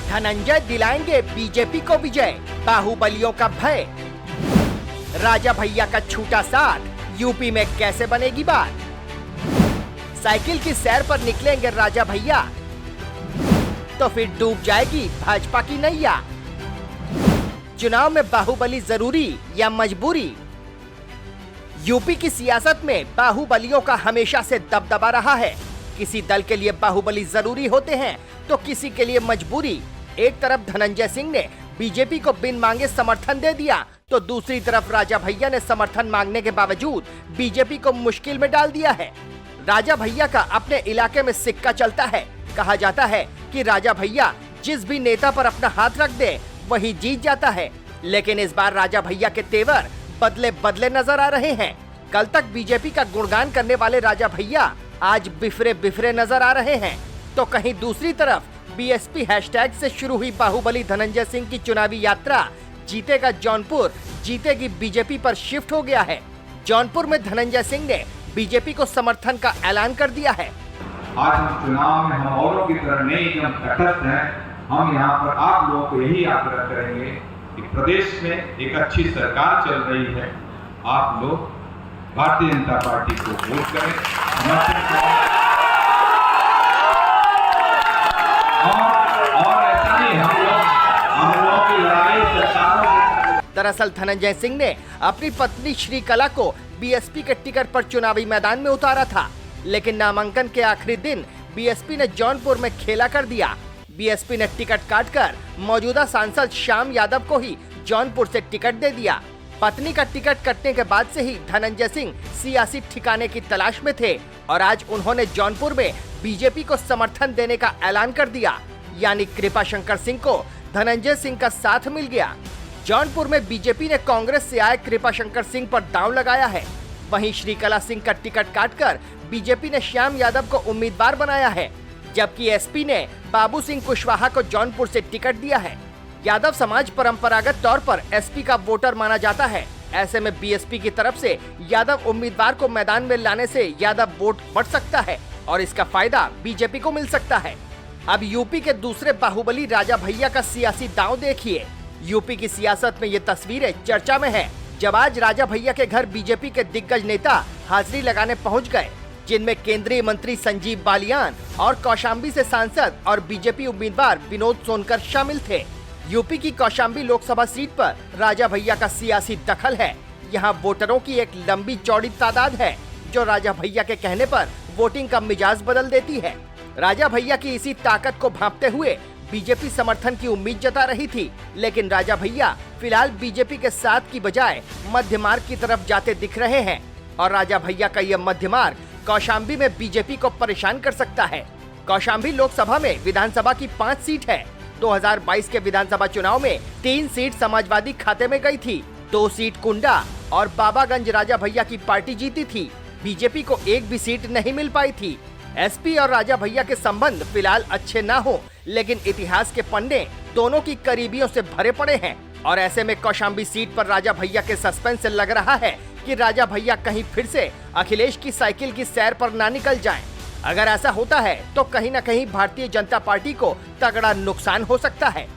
धनंजय दिलाएंगे बीजेपी को विजय, बाहुबलियों का भय। राजा भैया का छूटा साथ, यूपी में कैसे बनेगी बात। साइकिल की सैर पर निकलेंगे राजा भैया, तो फिर डूब जाएगी भाजपा की नैया। चुनाव में बाहुबली जरूरी या मजबूरी। यूपी की सियासत में बाहुबलियों का हमेशा से दबदबा रहा है। किसी दल के लिए बाहुबली जरूरी होते हैं तो किसी के लिए मजबूरी। एक तरफ धनंजय सिंह ने बीजेपी को बिन मांगे समर्थन दे दिया, तो दूसरी तरफ राजा भैया ने समर्थन मांगने के बावजूद बीजेपी को मुश्किल में डाल दिया है। राजा भैया का अपने इलाके में सिक्का चलता है। कहा जाता है कि राजा भैया जिस भी नेता पर अपना हाथ रख दे वही जीत जाता है, लेकिन इस बार राजा भैया के तेवर बदले बदले नजर आ रहे हैं। कल तक बीजेपी का गुणगान करने वाले राजा भैया आज बिफरे बिफरे नजर आ रहे हैं, तो कहीं दूसरी तरफ बीएसपी हैशटैग से शुरू हुई बाहुबली धनंजय सिंह की चुनावी यात्रा जीतेगा जौनपुर, जीतेगी बीजेपी पर शिफ्ट हो गया है। जौनपुर में धनंजय सिंह ने बीजेपी को समर्थन का ऐलान कर दिया है। आज हम चुनाव में हम औरों की तरह नहीं एकदम तटस्थ हैं। हम यहाँ पर आप लोगों को यही आग्रह करेंगे कि प्रदेश में एक अच्छी सरकार चल रही है, आप लोग भारतीय जनता पार्टी को वोट करें, समर्थन करें। और ऐसा नहीं हम लोगों की लड़ाई सरकारों। दरअसल धनंजय सिंह ने अपनी पत्नी श्रीकला को बीएसपी के टिकट पर चुनावी मैदान में उतारा था, लेकिन नामांकन के आखिरी दिन बीएसपी ने जौनपुर में खेला कर दिया। बीएसपी ने टिकट काटकर मौजूदा सांसद श्याम यादव को ही जौनपुर से टिकट दे दिया। पत्नी का टिकट कटने के बाद से ही धनंजय सिंह सियासी ठिकाने की तलाश में थे और आज उन्होंने जौनपुर में बीजेपी को समर्थन देने का ऐलान कर दिया। यानी कृपा शंकर सिंह को धनंजय सिंह का साथ मिल गया। जौनपुर में बीजेपी ने कांग्रेस से आए कृपा शंकर सिंह पर दांव लगाया है। वहीं श्रीकला सिंह का टिकट काटकर बीजेपी ने श्याम यादव को उम्मीदवार बनाया है, जबकि एसपी ने बाबू सिंह कुशवाहा को जौनपुर से टिकट दिया है। यादव समाज परंपरागत तौर पर एसपी का वोटर माना जाता है। ऐसे में बीएसपी की तरफ से यादव उम्मीदवार को मैदान में लाने से यादव वोट बढ़ सकता है और इसका फायदा बीजेपी को मिल सकता है। अब यूपी के दूसरे बाहुबली राजा भैया का सियासी दांव देखिए। यूपी की सियासत में ये तस्वीरें चर्चा में है, जब आज राजा भैया के घर बीजेपी के दिग्गज नेता हाजिरी लगाने पहुंच गए, जिनमें केंद्रीय मंत्री संजीव बालियान और कौशाम्बी से सांसद और बीजेपी उम्मीदवार विनोद सोनकर शामिल थे। यूपी की कौशाम्बी लोकसभा सीट पर राजा भैया का सियासी दखल है। यहाँ वोटरों की एक लंबी चौड़ी तादाद है, जो राजा भैया के कहने पर वोटिंग का मिजाज बदल देती है। राजा भैया की इसी ताकत को भांपते हुए बीजेपी समर्थन की उम्मीद जता रही थी, लेकिन राजा भैया फिलहाल बीजेपी के साथ की बजाय मध्य मार्ग की तरफ जाते दिख रहे हैं और राजा भैया का यह मध्य मार्ग कौशाम्बी में बीजेपी को परेशान कर सकता है। कौशाम्बी लोकसभा में विधानसभा की 5 सीट है। 2022 के विधानसभा चुनाव में 3 सीट समाजवादी खाते में गई थी, 2 सीट कुंडा और बाबागंज राजा भैया की पार्टी जीती थी। बीजेपी को एक भी सीट नहीं मिल पाई थी। एसपी और राजा भैया के संबंध फिलहाल अच्छे ना हो, लेकिन इतिहास के पन्ने दोनों की करीबियों से भरे पड़े हैं और ऐसे में कौशाम्बी सीट पर राजा भैया के सस्पेंस से लग रहा है कि राजा भैया कहीं फिर से अखिलेश की साइकिल की सैर पर ना निकल जाएं। अगर ऐसा होता है तो कहीं न कहीं भारतीय जनता पार्टी को तगड़ा नुकसान हो सकता है।